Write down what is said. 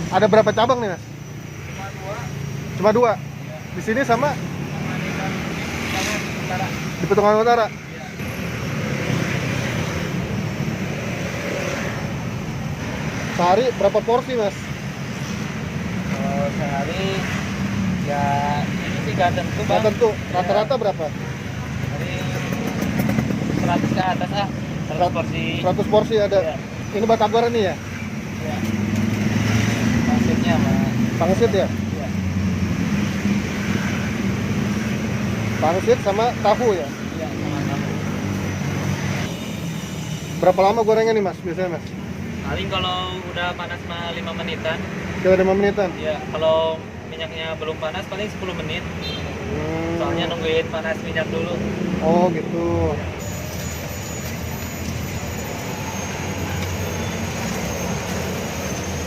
Ada berapa cabang nih, Mas? Cuma dua. Cuma dua. Ya. Di sini sama Sama di Petungan Utara. di Petungan Utara. Ya. Sehari berapa porsi, Mas? Kalau sehari ya ini sih nggak tentu Nggak bang. tentu. Ya, Rata-rata berapa? dari 100 ke atas 100 porsi. 100 porsi ada. Ya. Ini batagor ini ya? Ya. Pangsitnya mas. Pangsit ya? Ya. Pangsit sama tahu ya? Ya sama-sama. Berapa lama gorengnya nih, Mas? Biasanya, Mas? Paling kalau udah panas mah 5 menitan. Kira 5 menitan. Ya, kalau minyaknya belum panas paling 10 menit. Hmm. Soalnya nungguin panas minyak dulu. Oh, gitu.